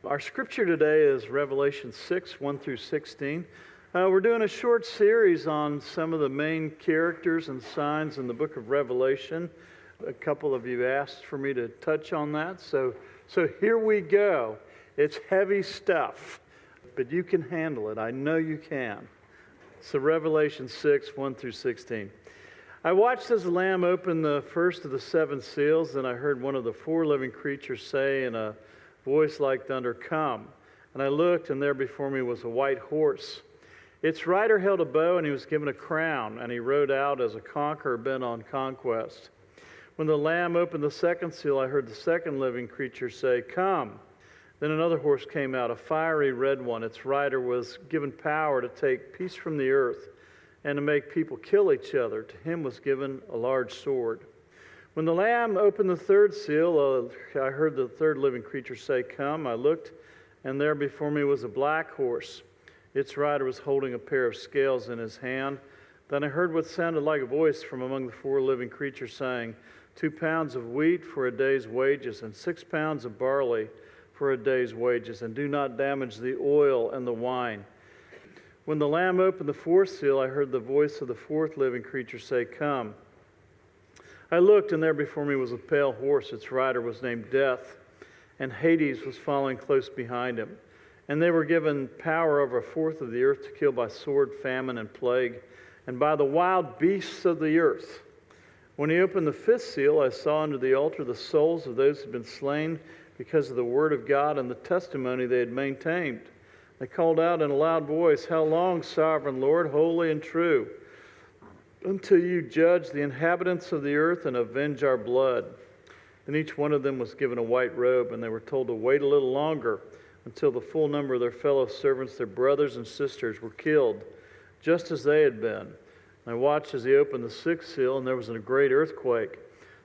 Our scripture today is Revelation 6, 1 through 16. We're doing a short series on some of the main characters and signs in the book of Revelation. A couple of you asked for me to touch on that, so here we go. It's heavy stuff, but you can handle it. I know you can. So Revelation 6, 1 through 16. I watched as the Lamb opened the first of the seven seals, and I heard one of the four living creatures say in a voice like thunder, "Come." And I looked, and there before me was a white horse. Its rider held a bow, and he was given a crown, and he rode out as a conqueror bent on conquest. When the Lamb opened the second seal, I heard the second living creature say, "Come." Then another horse came out, a fiery red one. Its rider was given power to take peace from the earth and to make people kill each other. To him was given a large sword. When the Lamb opened the third seal, I heard the third living creature say, "Come." I looked, and there before me was a black horse. Its rider was holding a pair of scales in his hand. Then I heard what sounded like a voice from among the four living creatures saying, 2 pounds of wheat for a day's wages, and 6 pounds of barley for a day's wages, and do not damage the oil and the wine. When the Lamb opened the fourth seal, I heard the voice of the fourth living creature say, "Come." I looked, and there before me was a pale horse. Its rider was named Death, and Hades was following close behind him. And they were given power over a fourth of the earth to kill by sword, famine, and plague, and by the wild beasts of the earth. When he opened the fifth seal, I saw under the altar the souls of those who had been slain because of the word of God and the testimony they had maintained. They called out in a loud voice, "How long, sovereign Lord, holy and true, until you judge the inhabitants of the earth and avenge our blood?" Then each one of them was given a white robe, and they were told to wait a little longer until the full number of their fellow servants, their brothers and sisters, were killed, just as they had been. I watched as he opened the sixth seal, and there was a great earthquake.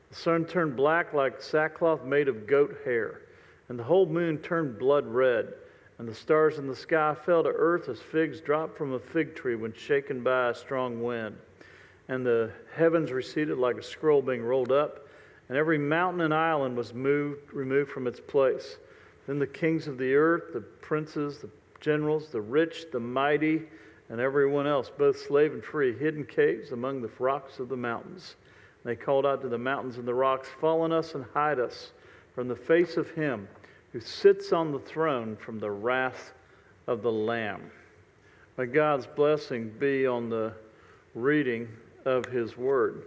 The sun turned black like sackcloth made of goat hair, and the whole moon turned blood red, and the stars in the sky fell to earth as figs drop from a fig tree when shaken by a strong wind. And the heavens receded like a scroll being rolled up, and every mountain and island was removed from its place. Then the kings of the earth, the princes, the generals, the rich, the mighty, and everyone else, both slave and free, hid in caves among the rocks of the mountains. They called out to the mountains and the rocks, "Fall on us and hide us from the face of him who sits on the throne, from the wrath of the Lamb." May God's blessing be on the reading of his word.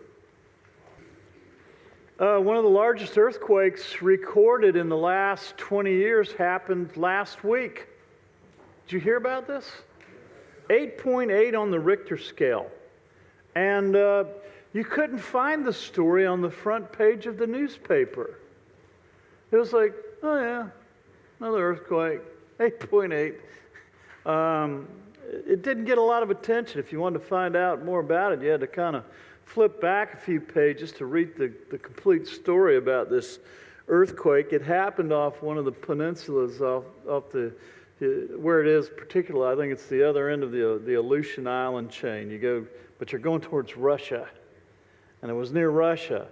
One of the largest earthquakes recorded in the last 20 years happened last week. Did you hear about this? 8.8 on the Richter scale. And you couldn't find the story on the front page of the newspaper. It was like, oh yeah, another earthquake, 8.8. It didn't get a lot of attention. If you wanted to find out more about it, you had to kind of flip back a few pages to read the complete story about this earthquake. It happened off one of the peninsulas off where it is particularly. I think it's the other end of the Aleutian Island chain. But you're going towards Russia, and it was near Russia,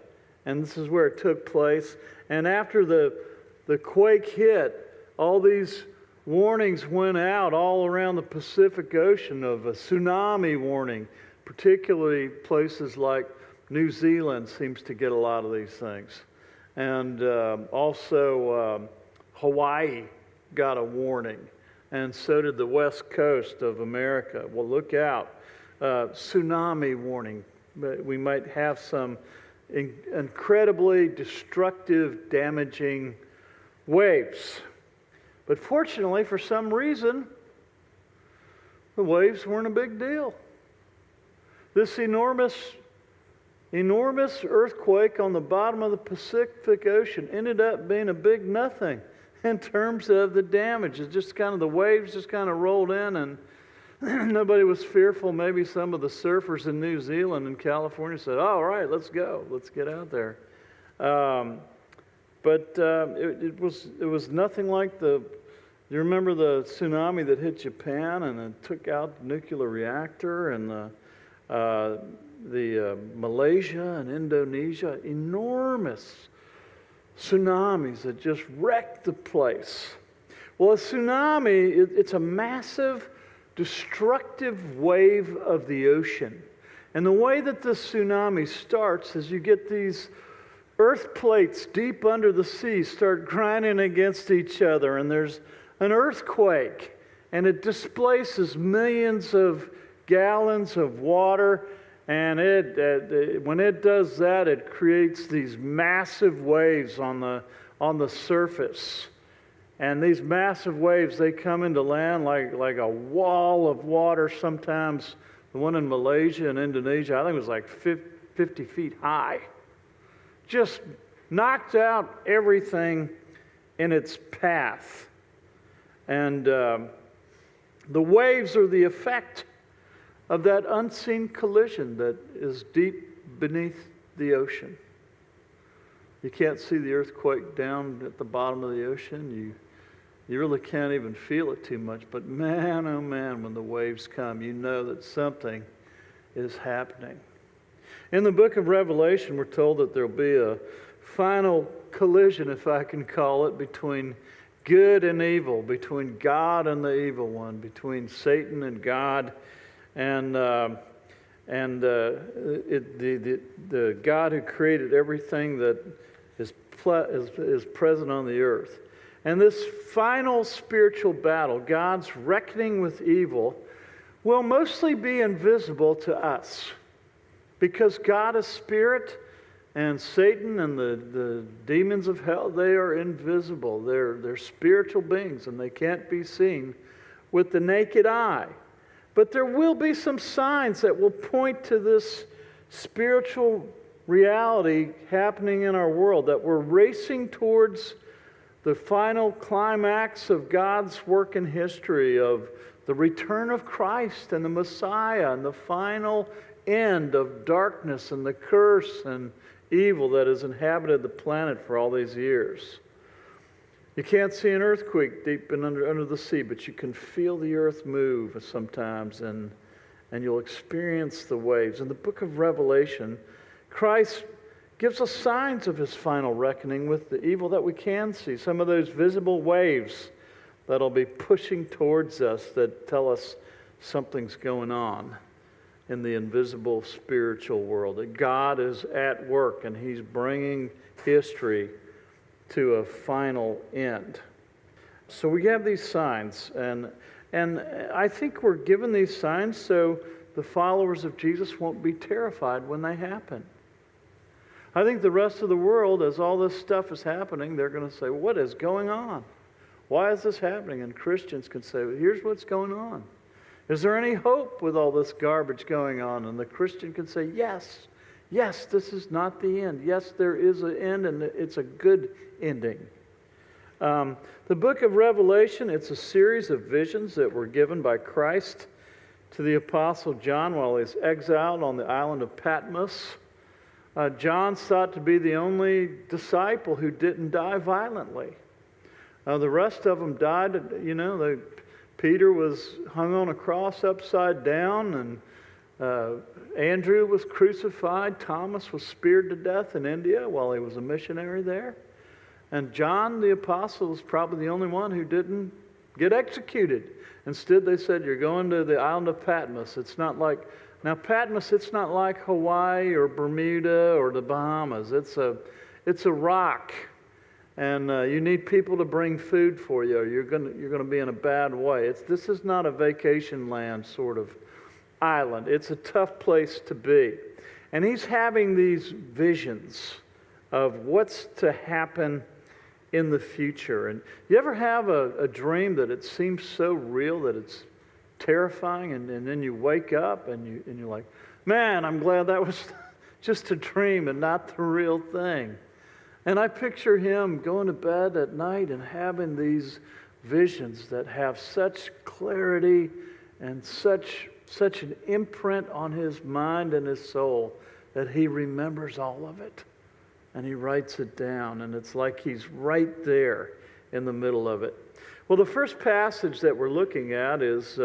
and this is where it took place. And after the quake hit, all these warnings went out all around the Pacific Ocean of a tsunami warning. Particularly places like New Zealand seems to get a lot of these things. And also Hawaii got a warning. And so did the west coast of America. Well, look out. Tsunami warning. We might have some incredibly destructive, damaging waves. But fortunately, for some reason, the waves weren't a big deal. This enormous earthquake on the bottom of the Pacific Ocean ended up being a big nothing in terms of the damage. It's just kind of the waves just kind of rolled in, and nobody was fearful. Maybe some of the surfers in New Zealand and California said, "All right, let's go. Let's get out there." But it was nothing like you remember the tsunami that hit Japan and it took out the nuclear reactor, and the Malaysia and Indonesia, enormous tsunamis that just wrecked the place. Well, a tsunami, it's a massive, destructive wave of the ocean. And the way that the tsunami starts is you get these earth plates deep under the sea start grinding against each other, and there's an earthquake, and it displaces millions of gallons of water, and when it does that, it creates these massive waves on the surface. And these massive waves, they come into land like a wall of water. Sometimes the one in Malaysia and Indonesia, I think it was like 50 feet high. Just knocked out everything in its path. And the waves are the effect of that unseen collision that is deep beneath the ocean. You can't see the earthquake down at the bottom of the ocean. You really can't even feel it too much. But man, oh man, when the waves come, you know that something is happening. In the book of Revelation, we're told that there'll be a final collision, if I can call it, between good and evil, between God and the evil one, between Satan and God, and the God who created everything that is present on the earth. And this final spiritual battle, God's reckoning with evil, will mostly be invisible to us, because God is spirit, and Satan and the demons of hell, they are invisible. They're spiritual beings, and they can't be seen with the naked eye. But there will be some signs that will point to this spiritual reality happening in our world, that we're racing towards the final climax of God's work in history, of the return of Christ and the Messiah, and the final end of darkness and the curse and evil that has inhabited the planet for all these years. You can't see an earthquake deep under the sea, but you can feel the earth move sometimes, and you'll experience the waves. In the book of Revelation, Christ gives us signs of his final reckoning with the evil that we can see. Some of those visible waves that'll be pushing towards us that tell us something's going on in the invisible spiritual world. That God is at work, and he's bringing history to a final end. So we have these signs, and I think we're given these signs so the followers of Jesus won't be terrified when they happen. I think the rest of the world, as all this stuff is happening, they're going to say, what is going on? Why is this happening? And Christians can say, well, here's what's going on. Is there any hope with all this garbage going on? And the Christian can say, yes, this is not the end. Yes, there is an end, and it's a good ending. The book of Revelation, it's a series of visions that were given by Christ to the Apostle John while he's exiled on the island of Patmos. John's thought to be the only disciple who didn't die violently. The rest of them died, Peter was hung on a cross upside down, and Andrew was crucified. Thomas was speared to death in India while he was a missionary there. And John the apostle was probably the only one who didn't get executed. Instead, they said, you're going to the island of Patmos. Now Patmos, it's not like Hawaii or Bermuda or the Bahamas. It's a rock. And you need people to bring food for you, or you're going to be in a bad way. This is not a vacation land sort of island. It's a tough place to be. And he's having these visions of what's to happen in the future. And you ever have a dream that it seems so real that it's terrifying, and then you wake up and you're like, man, I'm glad that was just a dream and not the real thing. And I picture him going to bed at night and having these visions that have such clarity and such an imprint on his mind and his soul that he remembers all of it. And he writes it down, and it's like he's right there in the middle of it. Well, the first passage that we're looking at is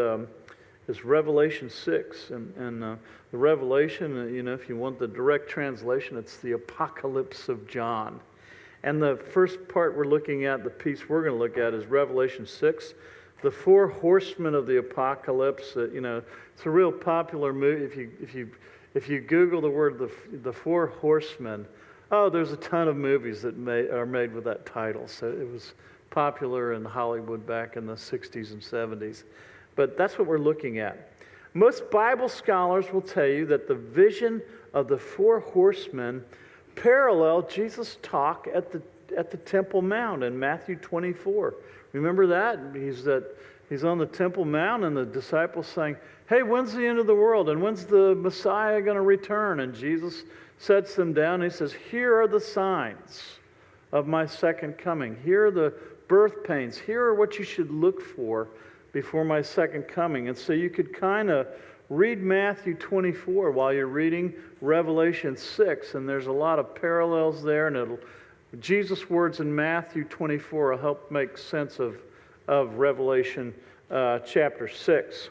Revelation 6. And the Revelation, if you want the direct translation, it's the Apocalypse of John. And the first part we're looking at, the piece we're going to look at, is Revelation 6, the four horsemen of the apocalypse. It's a real popular movie. If you Google the word the four horsemen, there's a ton of movies that are made with that title. So it was popular in Hollywood back in the 60s and 70s. But that's what we're looking at. Most Bible scholars will tell you that the vision of the four horsemen parallel Jesus' talk at the Temple Mount in Matthew 24. Remember that? He's on the Temple Mount, and the disciples saying, "Hey, when's the end of the world? And when's the Messiah going to return?" And Jesus sets them down, and he says, "Here are the signs of my second coming. Here are the birth pains. Here are what you should look for before my second coming." And so you could kind of read Matthew 24 while you're reading Revelation 6, and there's a lot of parallels there, and Jesus' words in Matthew 24 will help make sense of Revelation chapter 6.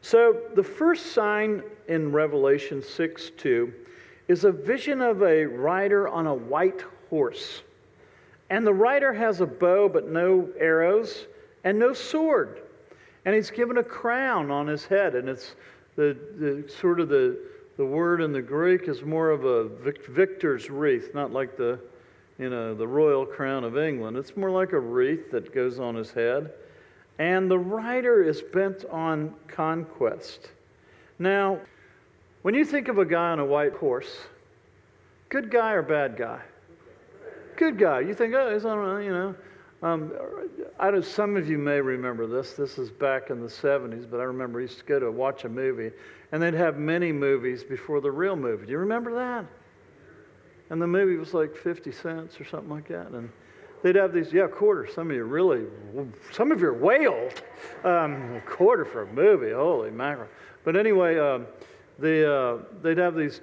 So the first sign in Revelation 6:2 is a vision of a rider on a white horse. And the rider has a bow but no arrows and no sword. And he's given a crown on his head, and it's the word in the Greek is more of a victor's wreath, not like the royal crown of England. It's more like a wreath that goes on his head. And the rider is bent on conquest. Now, when you think of a guy on a white horse, good guy or bad guy? Good guy. You think, he's on, some of you may remember this. This is back in the 70s, but I remember I used to go to watch a movie, and they'd have mini movies before the real movie. Do you remember that? And the movie was like 50 cents or something like that. And they'd have these, quarters. Some of you are way old. A quarter for a movie, holy mackerel. But anyway, they'd have these,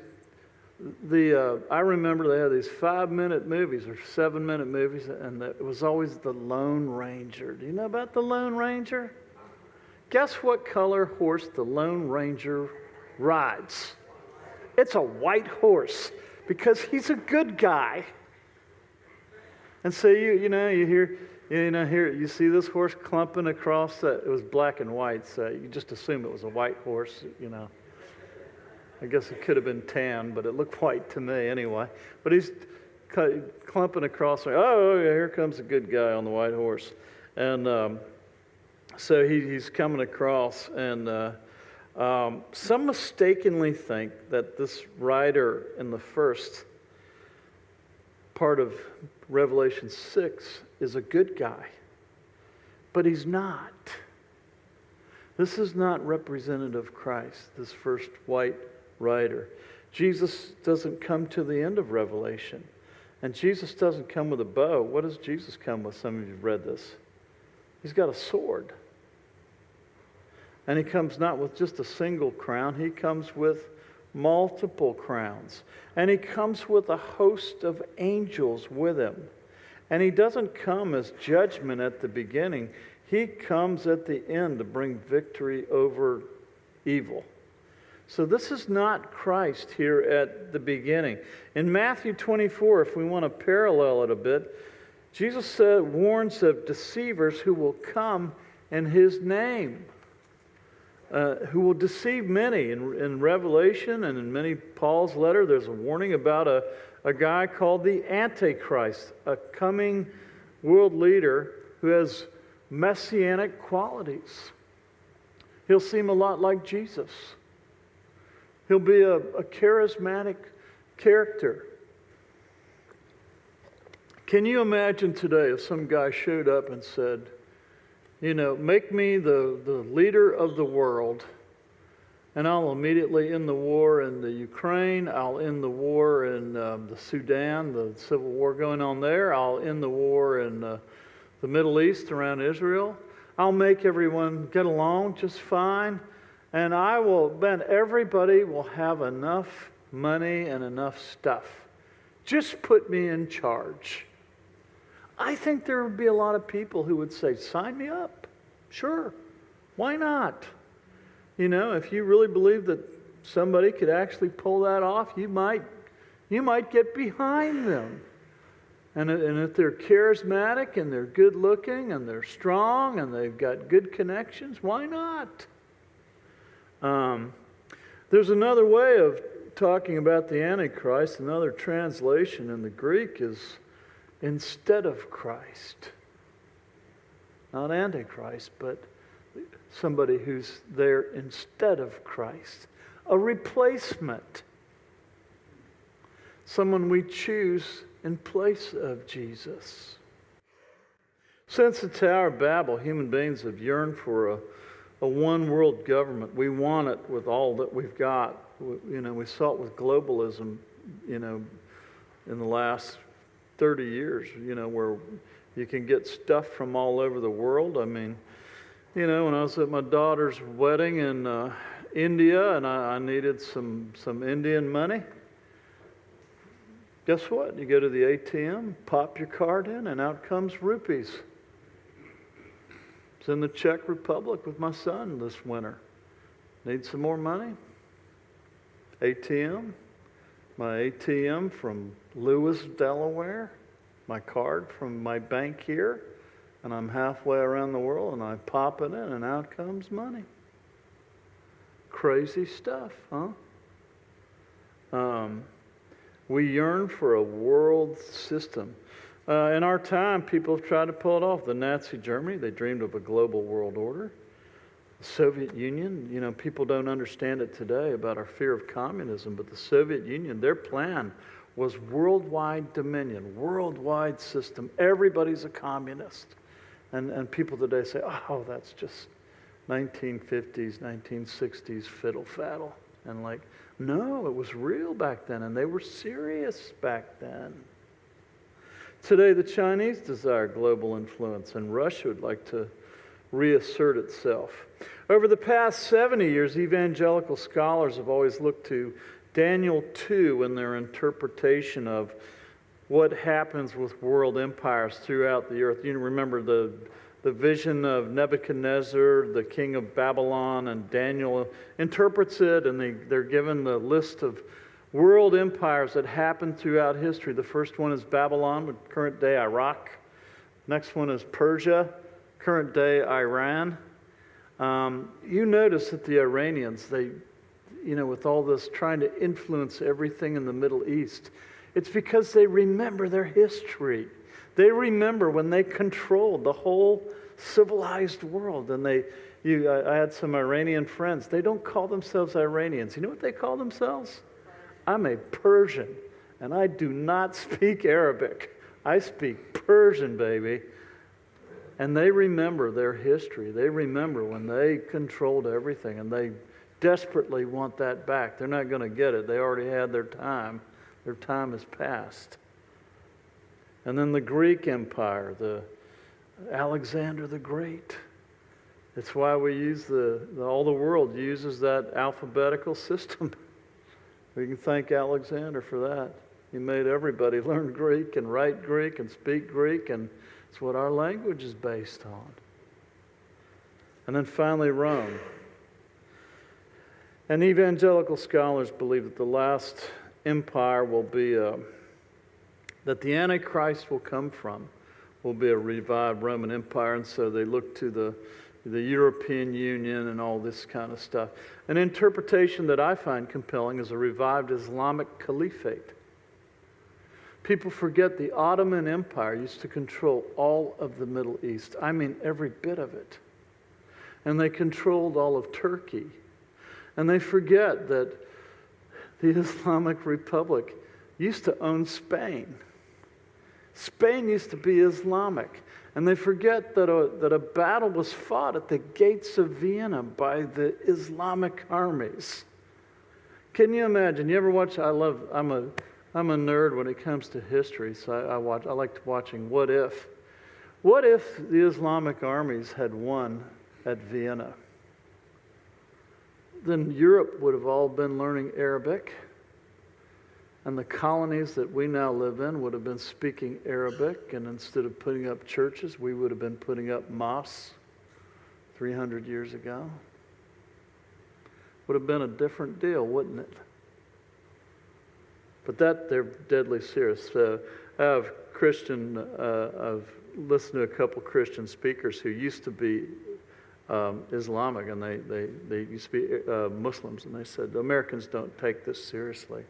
I remember they had these 5-minute movies or 7-minute movies, and it was always the Lone Ranger. Do you know about the Lone Ranger? Guess what color horse the Lone Ranger rides? It's a white horse, because he's a good guy. And so you see this horse clumping across that. It was black and white, so you just assume it was a white horse, I guess it could have been tan, but it looked white to me anyway. But he's clumping across. Oh, yeah, here comes a good guy on the white horse. And so he's coming across, and some mistakenly think that this rider in the first part of Revelation 6 is a good guy. But he's not. This is not representative of Christ, this first white rider. Jesus doesn't come to the end of Revelation. And Jesus doesn't come with a bow. What does Jesus come with? Some of you have read this. He's got a sword. And he comes not with just a single crown. He comes with multiple crowns. And he comes with a host of angels with him. And he doesn't come as judgment at the beginning. He comes at the end to bring victory over evil. So this is not Christ here at the beginning. In Matthew 24, if we want to parallel it a bit, Jesus warns of deceivers who will come in his name, who will deceive many. In Revelation and in many Paul's letter, there's a warning about a guy called the Antichrist, a coming world leader who has messianic qualities. He'll seem a lot like Jesus. He'll be a charismatic character. Can you imagine today if some guy showed up and said, make me the leader of the world, and I'll immediately end the war in the Ukraine, I'll end the war in the Sudan, the civil war going on there, I'll end the war in the Middle East around Israel, I'll make everyone get along just fine, and everybody will have enough money and enough stuff. Just put me in charge. I think there would be a lot of people who would say, sign me up. Sure. Why not? If you really believe that somebody could actually pull that off, you might get behind them. And if they're charismatic and they're good looking and they're strong and they've got good connections, why not? There's another way of talking about the Antichrist. Another translation in the Greek is instead of Christ. Not Antichrist, but somebody who's there instead of Christ. A replacement. Someone we choose in place of Jesus. Since the Tower of Babel, human beings have yearned for a one-world government. We want it with all that we've got. We saw it with globalism, in the last 30 years, where you can get stuff from all over the world. I mean, when I was at my daughter's wedding in India and I needed some Indian money, guess what? You go to the ATM, pop your card in, and out comes rupees. I was in the Czech Republic with my son this winter. Need some more money? ATM. My ATM from Lewis, Delaware. My card from my bank here. And I'm halfway around the world and I pop it in and out comes money. Crazy stuff, huh? We yearn for a world system. In our time, people have tried to pull it off. The Nazi Germany, they dreamed of a global world order. The Soviet Union, people don't understand it today about our fear of communism, but the Soviet Union, their plan was worldwide dominion, worldwide system. Everybody's a communist. And people today say, oh, that's just 1950s, 1960s fiddle-faddle. And no, it was real back then, and they were serious back then. Today, the Chinese desire global influence, and Russia would like to reassert itself. Over the past 70 years, evangelical scholars have always looked to Daniel 2 in their interpretation of what happens with world empires throughout the earth. You remember the vision of Nebuchadnezzar, the king of Babylon, and Daniel interprets it, and they're given the list of world empires that happened throughout history. The first one is Babylon, current day Iraq. Next one is Persia, current day Iran. You notice that the Iranians, they, with all this trying to influence everything in the Middle East, it's because they remember their history. They remember when they controlled the whole civilized world. And I had some Iranian friends. They don't call themselves Iranians. You know what they call themselves? I'm a Persian, and I do not speak Arabic. I speak Persian, baby. And they remember their history. They remember when they controlled everything, and they desperately want that back. They're not going to get it. They already had their time. Their time has passed. And then the Greek Empire, the Alexander the Great. It's why we use all the world uses that alphabetical system. We can thank Alexander for that. He made everybody learn Greek and write Greek and speak Greek, and it's what our language is based on. And then finally, Rome. And evangelical scholars believe that the last empire will be, that the Antichrist will come from, will be a revived Roman Empire, and so they look to the European Union and all this kind of stuff. An interpretation that I find compelling is a revived Islamic caliphate. People forget the Ottoman Empire used to control all of the Middle East. I mean, every bit of it. And they controlled all of Turkey. And they forget that the Islamic Republic used to own Spain. Spain used to be Islamic. And they forget that a battle was fought at the gates of Vienna by the Islamic armies. Can you imagine? You ever watch? I'm a nerd when it comes to history, so I like watching What If. What if the Islamic armies had won at Vienna? Then Europe would have all been learning Arabic. And the colonies that we now live in would have been speaking Arabic, and instead of putting up churches, we would have been putting up mosques 300 years ago. Would have been a different deal, wouldn't it? But they're deadly serious. I've listened to a couple Christian speakers who used to be Islamic, and they used to be Muslims, and they said, the Americans don't take this seriously.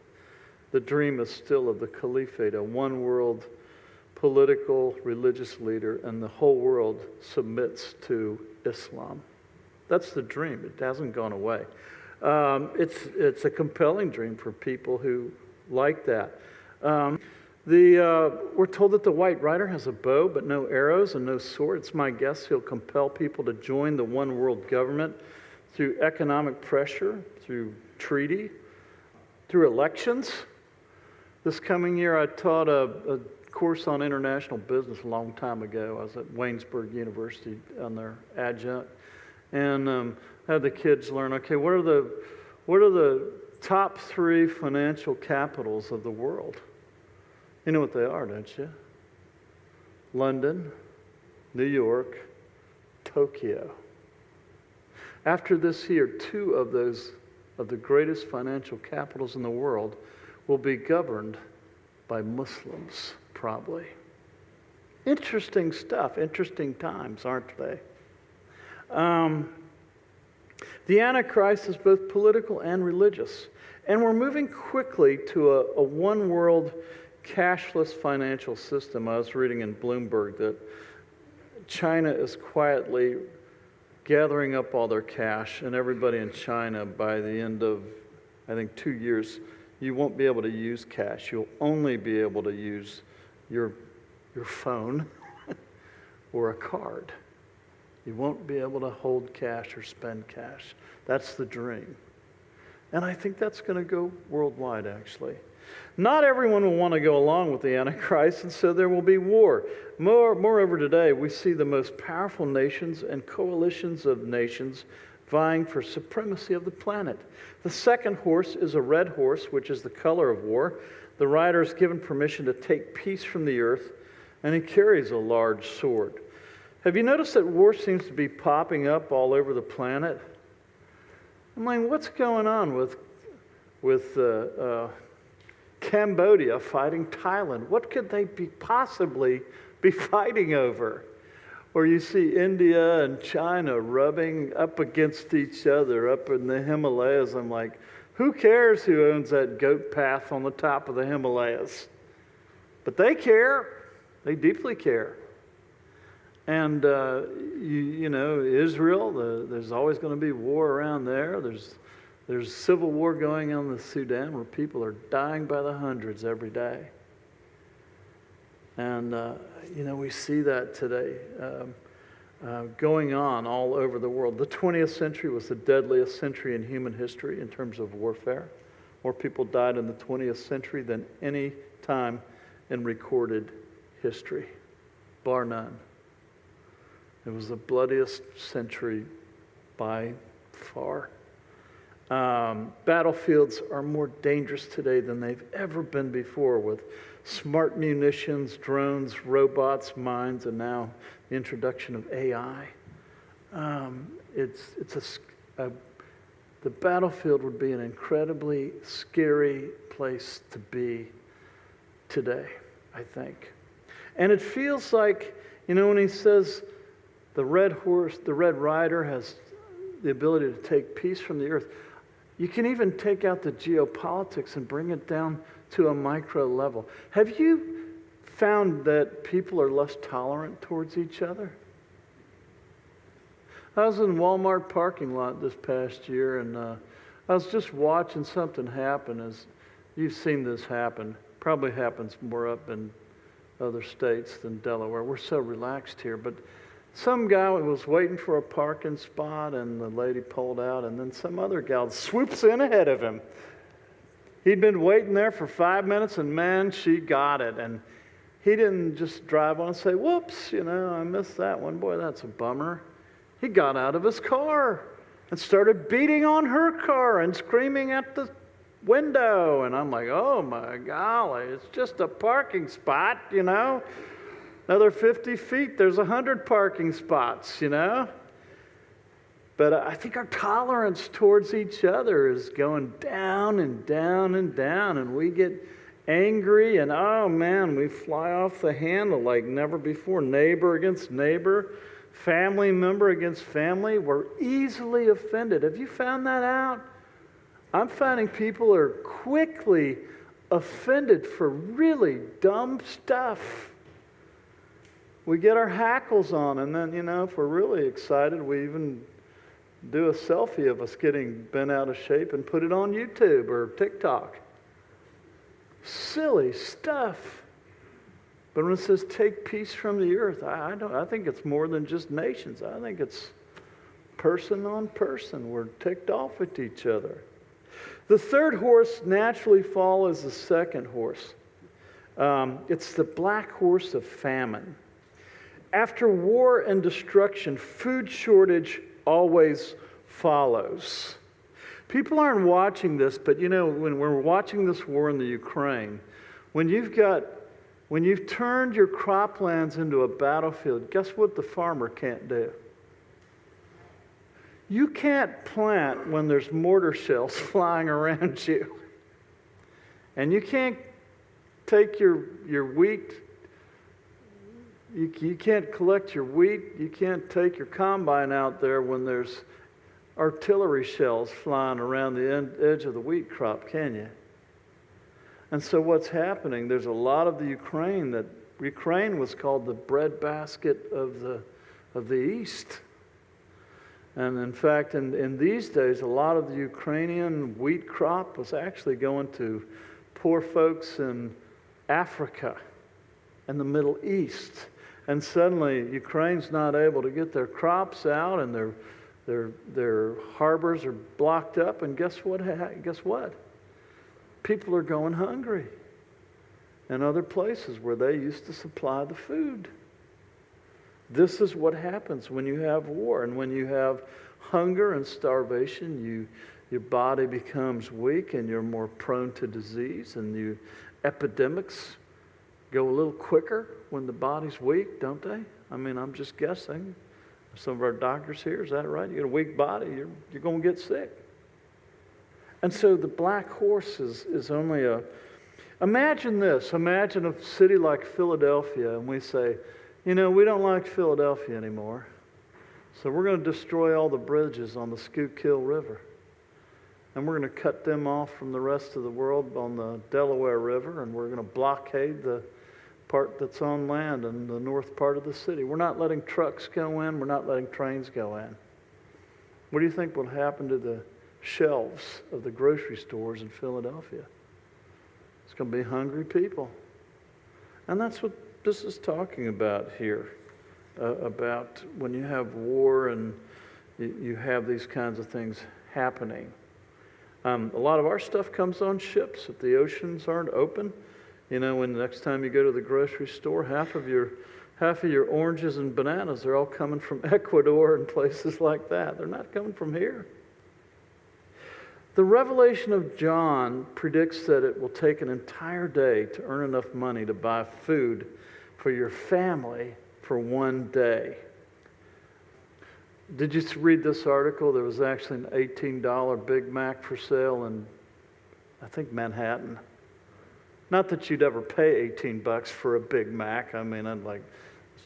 The dream is still of the caliphate, a one world political, religious leader, and the whole world submits to Islam. That's the dream. It hasn't gone away. It's a compelling dream for people who like that. We're told that the white rider has a bow but no arrows and no sword. It's my guess he'll compel people to join the one world government through economic pressure, through treaty, through elections. This coming year I taught a course on international business a long time ago. I was at Waynesburg University on their adjunct, and had the kids learn, okay, what are the top 3 financial capitals of the world? You know what they are, don't you? London, New York, Tokyo. After this year, 2 of the greatest financial capitals in the world will be governed by Muslims, probably. Interesting stuff, interesting times, aren't they? The Antichrist is both political and religious. And we're moving quickly to a one-world cashless financial system. I was reading in Bloomberg that China is quietly gathering up all their cash, and everybody in China, by the end of, I think, 2 years, you won't be able to use cash. You'll only be able to use your phone or a card. You won't be able to hold cash or spend cash. That's the dream. And I think that's going to go worldwide, actually. Not everyone will want to go along with the Antichrist, and so there will be war. Moreover, today, we see the most powerful nations and coalitions of nations vying for supremacy of the planet. The second horse is a red horse, which is the color of war. The rider is given permission to take peace from the earth, and he carries a large sword. Have you noticed that war seems to be popping up all over the planet? I mean, what's going on with Cambodia fighting Thailand? What could they possibly be fighting over? Or you see India and China rubbing up against each other up in the Himalayas. I'm like, who cares who owns that goat path on the top of the Himalayas? But they care. They deeply care. And, you know, Israel, there's always going to be war around there. There's civil war going on in the Sudan where people are dying by the hundreds every day. And, you know, we see that today going on all over the world. The 20th century was the deadliest century in human history in terms of warfare. More people died in the 20th century than any time in recorded history, bar none. It was the bloodiest century by far. Battlefields are more dangerous today than they've ever been before, with smart munitions, drones, robots, mines, and now the introduction of AI. The battlefield would be an incredibly scary place to be today, I think. And it feels like, you know, when he says the red horse, the red rider has the ability to take peace from the earth, you can even take out the geopolitics and bring it down to a micro level. Have you found that people are less tolerant towards each other? I was in Walmart parking lot this past year, and I was just watching something happen. As you've seen this happen, probably happens more up in other states than Delaware. We're so relaxed here, but some guy was waiting for a parking spot, and the lady pulled out, and then some other gal swoops in ahead of him. He'd been waiting there for 5 minutes, and man, she got it. And he didn't just drive on and say, whoops, you know, I missed that one. Boy, that's a bummer. He got out of his car and started beating on her car and screaming at the window. And I'm like, oh my golly, it's just a parking spot, you know. Another 50 feet, there's 100 parking spots, you know. But I think our tolerance towards each other is going down and down and down, and we get angry, and oh man, we fly off the handle like never before. Neighbor against neighbor, family member against family. We're easily offended. Have you found that out? I'm finding people are quickly offended for really dumb stuff. We get our hackles on, and then, if we're really excited, we even do a selfie of us getting bent out of shape and put it on YouTube or TikTok. Silly stuff. But when it says take peace from the earth, I think it's more than just nations. I think it's person on person. We're ticked off at each other. The third horse naturally follows the second horse. It's the black horse of famine. After war and destruction, food shortage always follows. People aren't watching this, but when we're watching this war in the Ukraine, when you've turned your croplands into a battlefield, guess what the farmer can't do? You can't plant when there's mortar shells flying around you. And you can't take your wheat. You can't collect your wheat. You can't take your combine out there when there's artillery shells flying around the edge of the wheat crop, can you? And so what's happening, there's a lot of the Ukraine was called the breadbasket of the East. And in fact, in these days, a lot of the Ukrainian wheat crop was actually going to poor folks in Africa and the Middle East. And suddenly, Ukraine's not able to get their crops out, and their harbors are blocked up. And guess what? People are going hungry in other places where they used to supply the food. This is what happens when you have war, and when you have hunger and starvation. Your body becomes weak, and you're more prone to disease, and epidemics go a little quicker when the body's weak, don't they? I mean, I'm just guessing. Some of our doctors here, is that right? You got a weak body, you're going to get sick. And so the black horse is only imagine this. Imagine a city like Philadelphia, and we say, we don't like Philadelphia anymore, so we're going to destroy all the bridges on the Schuylkill River. And we're going to cut them off from the rest of the world on the Delaware River, and we're going to blockade the part that's on land in the north part of the city. We're not letting trucks go in. We're not letting trains go in. What do you think will happen to the shelves of the grocery stores in Philadelphia? It's going to be hungry people. And that's what this is talking about here, about when you have war and you have these kinds of things happening. A lot of our stuff comes on ships. If the oceans aren't open, when the next time you go to the grocery store, half of your oranges and bananas are all coming from Ecuador and places like that. They're not coming from here. The revelation of John predicts that it will take an entire day to earn enough money to buy food for your family for one day. Did you read this article? There was actually an $18 Big Mac for sale in, I think, Manhattan. Not that you'd ever pay $18 for a Big Mac. I mean, I'd let's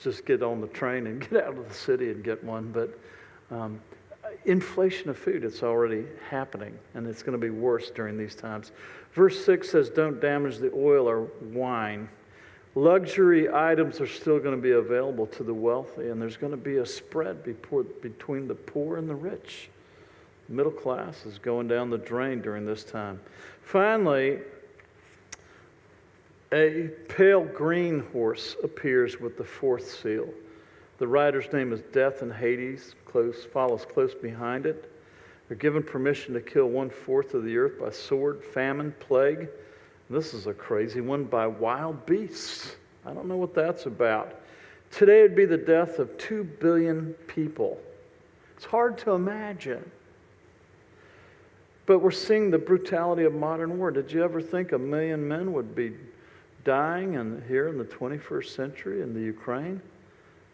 just get on the train and get out of the city and get one. But inflation of food, it's already happening, and it's going to be worse during these times. Verse 6 says, don't damage the oil or wine. Luxury items are still going to be available to the wealthy, and there's going to be a spread between the poor and the rich. The middle class is going down the drain during this time. Finally, a pale green horse appears with the fourth seal. The rider's name is Death, and Hades follows close behind it. They're given permission to kill 1/4 of the earth by sword, famine, plague. This is a crazy one, by wild beasts. I don't know what that's about. Today would be the death of 2 billion people. It's hard to imagine. But we're seeing the brutality of modern war. Did you ever think 1 million men would be dying here in the 21st century in the Ukraine?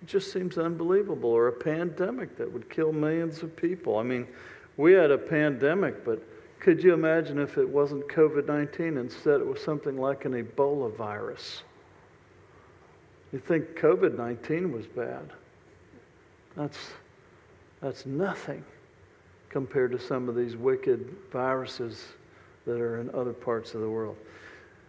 It just seems unbelievable. Or a pandemic that would kill millions of people. I mean, we had a pandemic, but Could you imagine if it wasn't COVID-19, instead it was something like an Ebola virus? You think COVID-19 was bad. That's nothing compared to some of these wicked viruses that are in other parts of the world.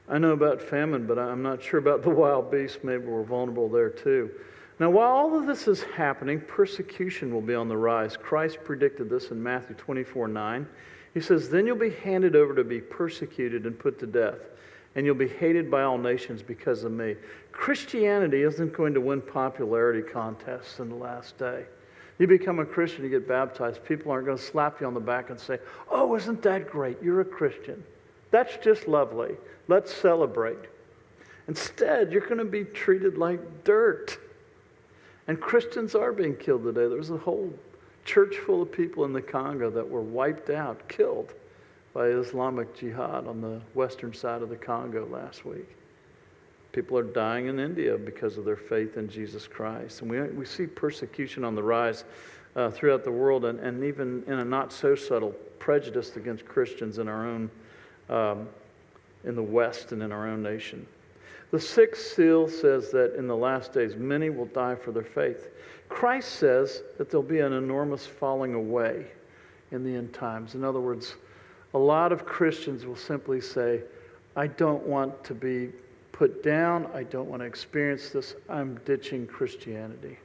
I know about famine, but I'm not sure about the wild beasts. Maybe we're vulnerable there too. Now, while all of this is happening, persecution will be on the rise. Christ predicted this in Matthew 24:9. He says, "Then you'll be handed over to be persecuted and put to death, and you'll be hated by all nations because of me." Christianity isn't going to win popularity contests in the last day. You become a Christian, you get baptized, people aren't going to slap you on the back and say, "Oh, isn't that great? You're a Christian. That's just lovely. Let's celebrate." Instead, you're going to be treated like dirt. And Christians are being killed today. There was a whole church full of people in the Congo that were wiped out, killed by Islamic Jihad on the western side of the Congo last week. People are dying in India because of their faith in Jesus Christ. And we see persecution on the rise throughout the world, and even in a not so subtle prejudice against Christians in our own, in the West and in our own nation. The sixth seal says that in the last days, many will die for their faith. Christ says that there'll be an enormous falling away in the end times. In other words, a lot of Christians will simply say, "I don't want to be put down. I don't want to experience this. I'm ditching Christianity."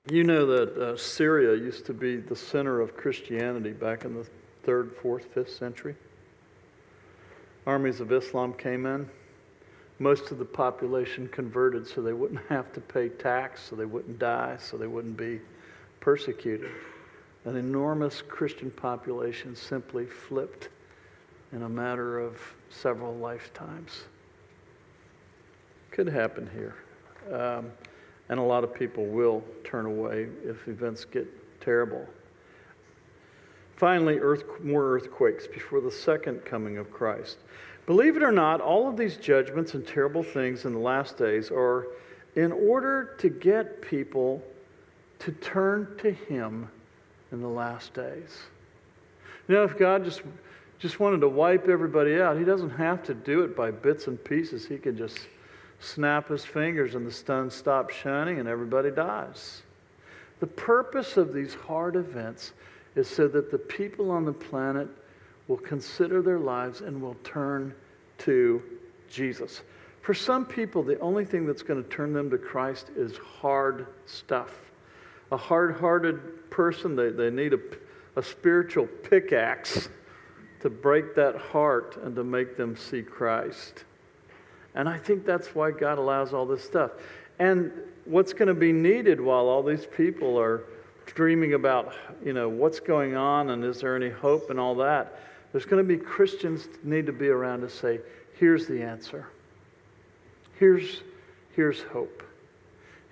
You know that Syria used to be the center of Christianity back in the 3rd, 4th, 5th century. Armies of Islam came in. Most of the population converted so they wouldn't have to pay tax, so they wouldn't die, so they wouldn't be persecuted. An enormous Christian population simply flipped in a matter of several lifetimes. Could happen here. And a lot of people will turn away if events get terrible. Finally, more earthquakes before the second coming of Christ. Believe it or not, all of these judgments and terrible things in the last days are in order to get people to turn to Him in the last days. You know, if God just wanted to wipe everybody out, He doesn't have to do it by bits and pieces. He can just snap His fingers and the sun stops shining and everybody dies. The purpose of these hard events is so that the people on the planet will consider their lives and will turn to Jesus. For some people, the only thing that's going to turn them to Christ is hard stuff. A hard-hearted person, they need a spiritual pickaxe to break that heart and to make them see Christ. And I think that's why God allows all this stuff. And what's going to be needed while all these people are dreaming about, what's going on and is there any hope and all that, there's going to be Christians need to be around to say, here's the answer. Here's hope.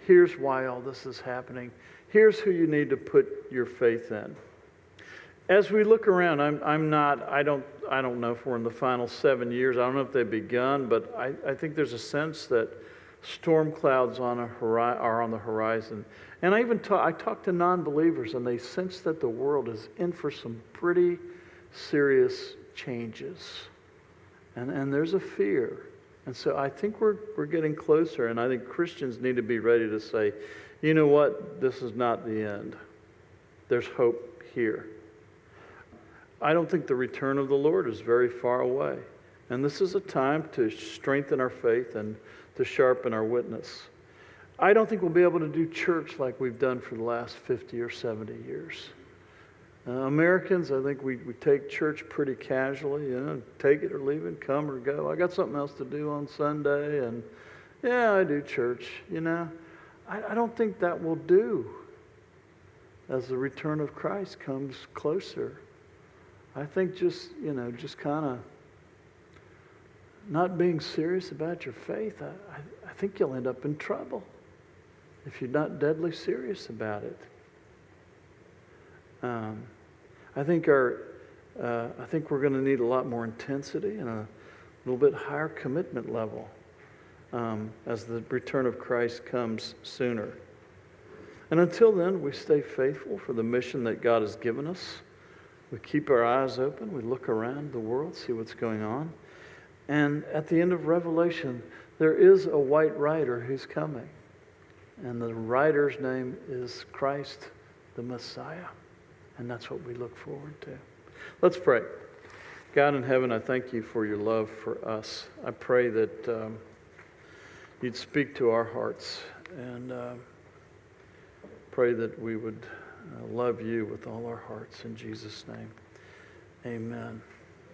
Here's why all this is happening. Here's who you need to put your faith in. As we look around, I don't know if we're in the final 7 years. I don't know if they've begun, but I think there's a sense that storm clouds are on the horizon. And I talk to non-believers, and they sense that the world is in for some pretty serious changes. And there's a fear. And so I think we're getting closer, and I think Christians need to be ready to say, you know what, this is not the end. There's hope here. I don't think the return of the Lord is very far away. And this is a time to strengthen our faith and to sharpen our witness. I don't think we'll be able to do church like we've done for the last 50 or 70 years. Americans, I think we take church pretty casually, take it or leave it, come or go. I got something else to do on Sunday, and yeah, I do church, I don't think that will do as the return of Christ comes closer. I think just kind of not being serious about your faith, I think you'll end up in trouble if you're not deadly serious about it. I think we're going to need a lot more intensity and a little bit higher commitment level as the return of Christ comes sooner. And until then, we stay faithful for the mission that God has given us. We keep our eyes open. We look around the world, see what's going on. And at the end of Revelation, there is a white rider who's coming. And the rider's name is Christ, the Messiah. And that's what we look forward to. Let's pray. God in heaven, I thank you for your love for us. I pray that you'd speak to our hearts, and pray that we would love you with all our hearts. In Jesus' name, amen.